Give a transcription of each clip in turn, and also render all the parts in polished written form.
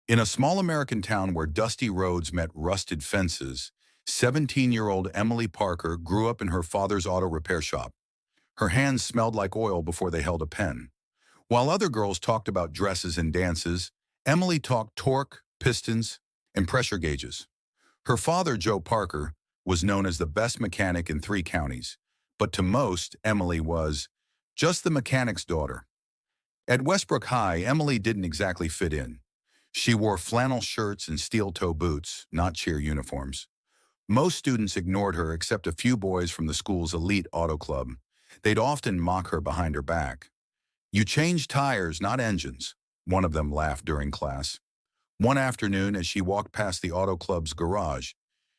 In a small American town where dusty roads met rusted fences, 17-year-old Emily Parker grew up in her father's auto repair shop. Her hands smelled like oil before they held a pen. While other girls talked about dresses and dances, Emily talked torque, pistons, and pressure gauges. Her father, Joe Parker, was known as the best mechanic in 3 counties, but to most, Emily was just the mechanic's daughter. At Westbrook High, Emily didn't exactly fit in. She wore flannel shirts and steel-toe boots, not cheer uniforms. Most students ignored her except a few boys from the school's elite auto club. They'd often mock her behind her back. "You change tires, not engines," one of them laughed during class. One afternoon, as she walked past the auto club's garage,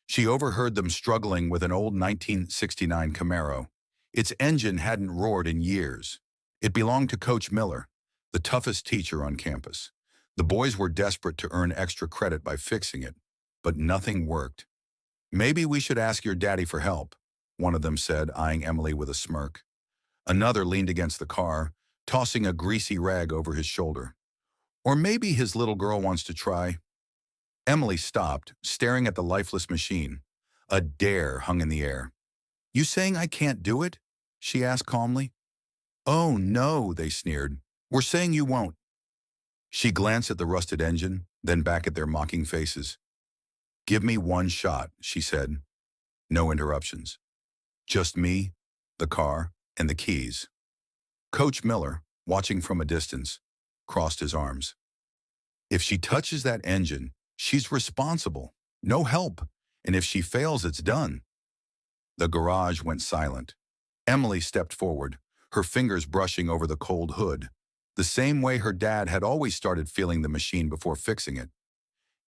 she overheard them struggling with an old 1969 Camaro. Its engine hadn't roared in years. It belonged to Coach Miller, the toughest teacher on campus. The boys were desperate to earn extra credit by fixing it, but nothing worked. "Maybe we should ask your daddy for help," one of them said, eyeing Emily with a smirk. Another leaned against the car, tossing a greasy rag over his shoulder. "Or maybe his little girl wants to try." Emily stopped, staring at the lifeless machine. A dare hung in the air. "You saying I can't do it?" she asked calmly. "Oh, no," they sneered. "We're saying you won't." She glanced at the rusted engine, then back at their mocking faces. "Give me one shot," she said. No interruptions. Just me, the car, and the keys. Coach Miller, watching from a distance, crossed his arms. "If she touches that engine, she's responsible. No help. And if she fails, it's done." The garage went silent. Emily stepped forward, her fingers brushing over the cold hood, the same way her dad had always started feeling the machine before fixing it.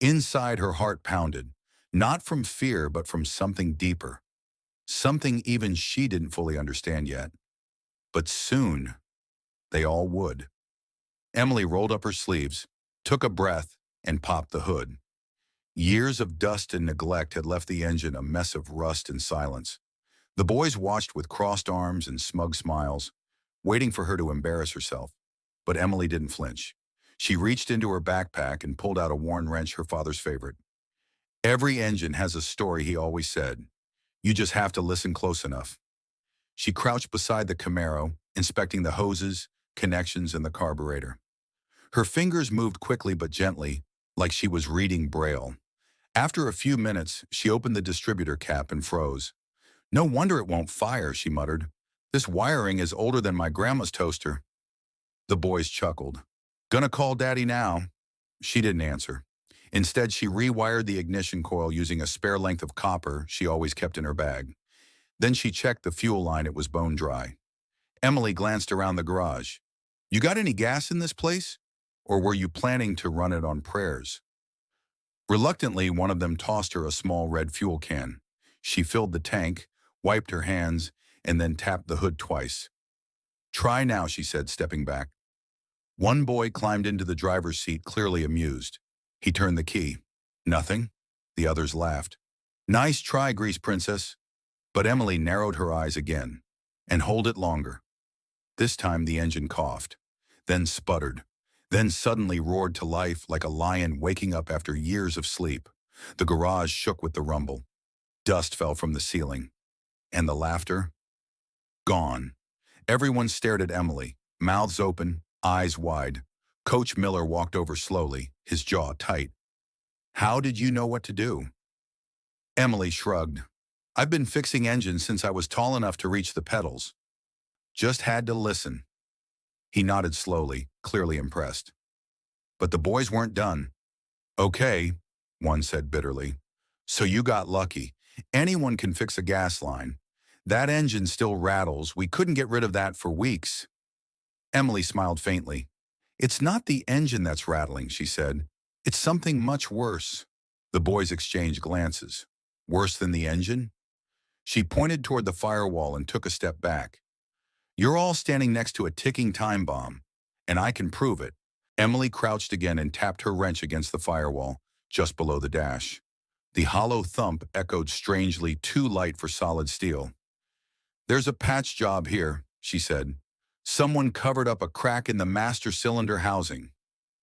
Inside, her heart pounded, not from fear but from something deeper, something even she didn't fully understand yet. But soon, they all would. Emily rolled up her sleeves, took a breath, and popped the hood. Years of dust and neglect had left the engine a mess of rust and silence. The boys watched with crossed arms and smug smiles, waiting for her to embarrass herself. But Emily didn't flinch. She reached into her backpack and pulled out a worn wrench, her father's favorite. "Every engine has a story," he always said. "You just have to listen close enough." She crouched beside the Camaro, inspecting the hoses, connections, and the carburetor. Her fingers moved quickly but gently, like she was reading Braille. After a few minutes, she opened the distributor cap and froze. "No wonder it won't fire," she muttered. "This wiring is older than my grandma's toaster." The boys chuckled. "Gonna call Daddy now." She didn't answer. Instead, she rewired the ignition coil using a spare length of copper she always kept in her bag. Then she checked the fuel line. It was bone dry. Emily glanced around the garage. "You got any gas in this place? Or were you planning to run it on prayers?" Reluctantly, one of them tossed her a small red fuel can. She filled the tank, wiped her hands, and then tapped the hood twice. "Try now," she said, stepping back. One boy climbed into the driver's seat, clearly amused. He turned the key. "Nothing?" The others laughed. "Nice try, Grease Princess." But Emily narrowed her eyes again. "And hold it longer." This time the engine coughed, then sputtered, then suddenly roared to life like a lion waking up after years of sleep. The garage shook with the rumble. Dust fell from the ceiling. And the laughter? Gone. Everyone stared at Emily, mouths open, eyes wide. Coach Miller walked over slowly, his jaw tight. "How did you know what to do?" Emily shrugged. "I've been fixing engines since I was tall enough to reach the pedals. Just had to listen." He nodded slowly, clearly impressed. But the boys weren't done. "Okay," one said bitterly. "So you got lucky. Anyone can fix a gas line. That engine still rattles. We couldn't get rid of that for weeks." Emily smiled faintly. "It's not the engine that's rattling," she said. "It's something much worse." The boys exchanged glances. "Worse than the engine?" She pointed toward the firewall and took a step back. "You're all standing next to a ticking time bomb, and I can prove it." Emily crouched again and tapped her wrench against the firewall, just below the dash. The hollow thump echoed strangely, too light for solid steel. "There's a patch job here," she said. "Someone covered up a crack in the master cylinder housing.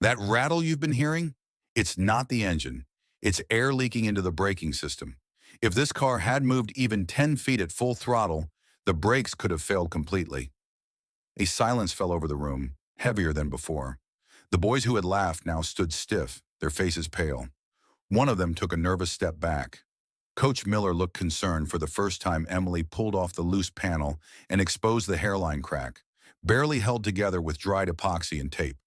That rattle you've been hearing? It's not the engine. It's air leaking into the braking system. If this car had moved even 10 feet at full throttle, the brakes could have failed completely. A silence fell over the room, heavier than before. The boys who had laughed now stood stiff, their faces pale. One of them took a nervous step back. Coach Miller looked concerned for the first time. Emily pulled off the loose panel and exposed the hairline crack, barely held together with dried epoxy and tape.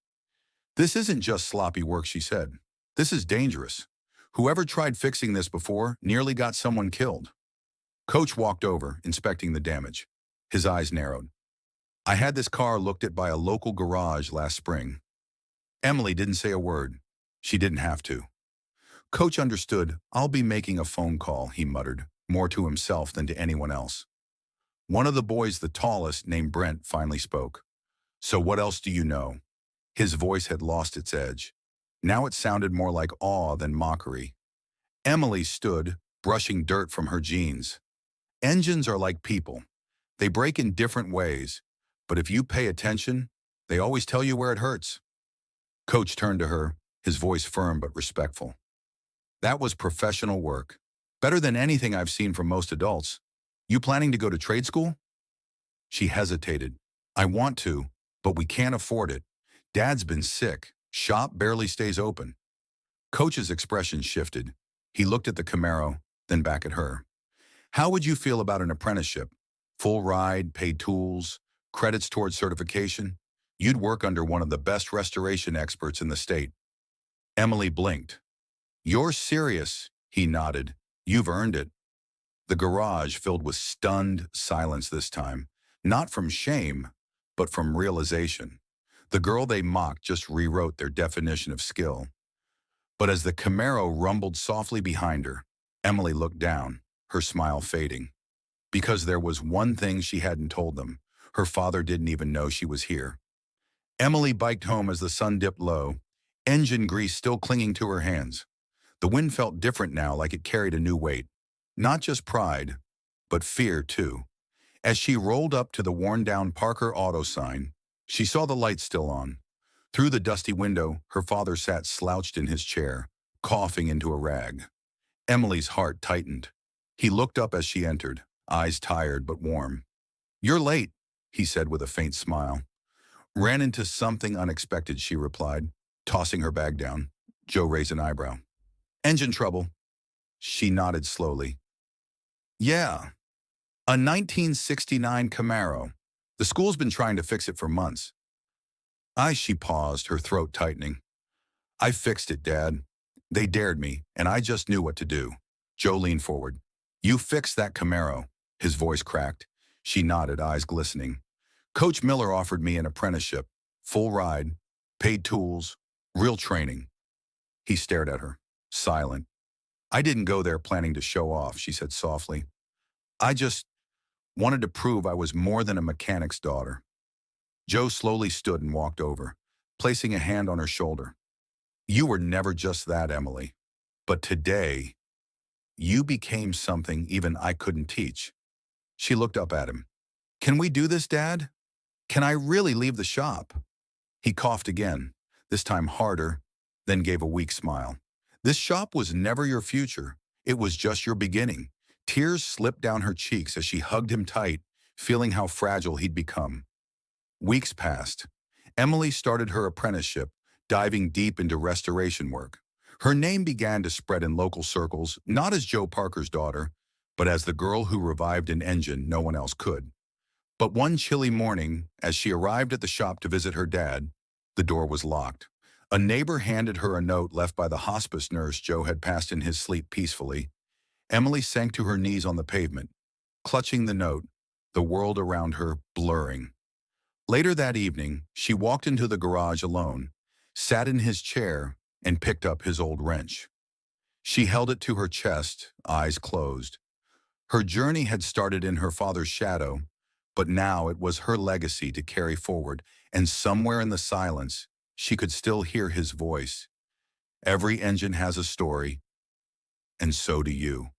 "This isn't just sloppy work," she said. "This is dangerous. Whoever tried fixing this before nearly got someone killed." Coach walked over, inspecting the damage. His eyes narrowed. "I had this car looked at by a local garage last spring." Emily didn't say a word. She didn't have to. Coach understood. "I'll be making a phone call," he muttered, more to himself than to anyone else. One of the boys, the tallest, named Brent, finally spoke. "So what else do you know?" His voice had lost its edge. Now it sounded more like awe than mockery. Emily stood, brushing dirt from her jeans. "Engines are like people. They break in different ways, but if you pay attention, they always tell you where it hurts." Coach turned to her, his voice firm but respectful. "That was professional work. Better than anything I've seen from most adults. You planning to go to trade school?" She hesitated. "I want to, but we can't afford it. Dad's been sick. Shop barely stays open." Coach's expression shifted. He looked at the Camaro, then back at her. "How would you feel about an apprenticeship? Full ride, paid tools, credits towards certification? You'd work under one of the best restoration experts in the state." Emily blinked. "You're serious," he nodded. "You've earned it." The garage filled with stunned silence this time, not from shame, but from realization. The girl they mocked just rewrote their definition of skill. But as the Camaro rumbled softly behind her, Emily looked down, her smile fading. Because there was one thing she hadn't told them. Her father didn't even know she was here. Emily biked home as the sun dipped low, engine grease still clinging to her hands. The wind felt different now, like it carried a new weight. Not just pride, but fear too. As she rolled up to the worn-down Parker Auto sign, she saw the lights still on. Through the dusty window, her father sat slouched in his chair, coughing into a rag. Emily's heart tightened. He looked up as she entered, eyes tired but warm. "You're late," he said with a faint smile. "Ran into something unexpected," she replied, tossing her bag down. Joe raised an eyebrow. "Engine trouble." She nodded slowly. "Yeah, a 1969 Camaro. The school's been trying to fix it for months." She paused, her throat tightening. "I fixed it, Dad. They dared me, and I just knew what to do." Joe leaned forward. "You fixed that Camaro." His voice cracked. She nodded, eyes glistening. "Coach Miller offered me an apprenticeship, full ride, paid tools, real training." He stared at her, silent. "I didn't go there planning to show off," she said softly. "I just wanted to prove I was more than a mechanic's daughter." Joe slowly stood and walked over, placing a hand on her shoulder. "You were never just that, Emily. But today, you became something even I couldn't teach." She looked up at him. "Can we do this, Dad? Can I really leave the shop?" He coughed again, this time harder, then gave a weak smile. "This shop was never your future. It was just your beginning." Tears slipped down her cheeks as she hugged him tight, feeling how fragile he'd become. Weeks passed. Emily started her apprenticeship, diving deep into restoration work. Her name began to spread in local circles, not as Joe Parker's daughter, but as the girl who revived an engine no one else could. But one chilly morning, as she arrived at the shop to visit her dad, the door was locked. A neighbor handed her a note left by the hospice nurse Joe had passed in his sleep peacefully. Emily sank to her knees on the pavement, clutching the note, the world around her blurring. Later that evening, she walked into the garage alone, sat in his chair, and picked up his old wrench. She held it to her chest, eyes closed. Her journey had started in her father's shadow, but now it was her legacy to carry forward, and somewhere in the silence, she could still hear his voice. "Every engine has a story, and so do you."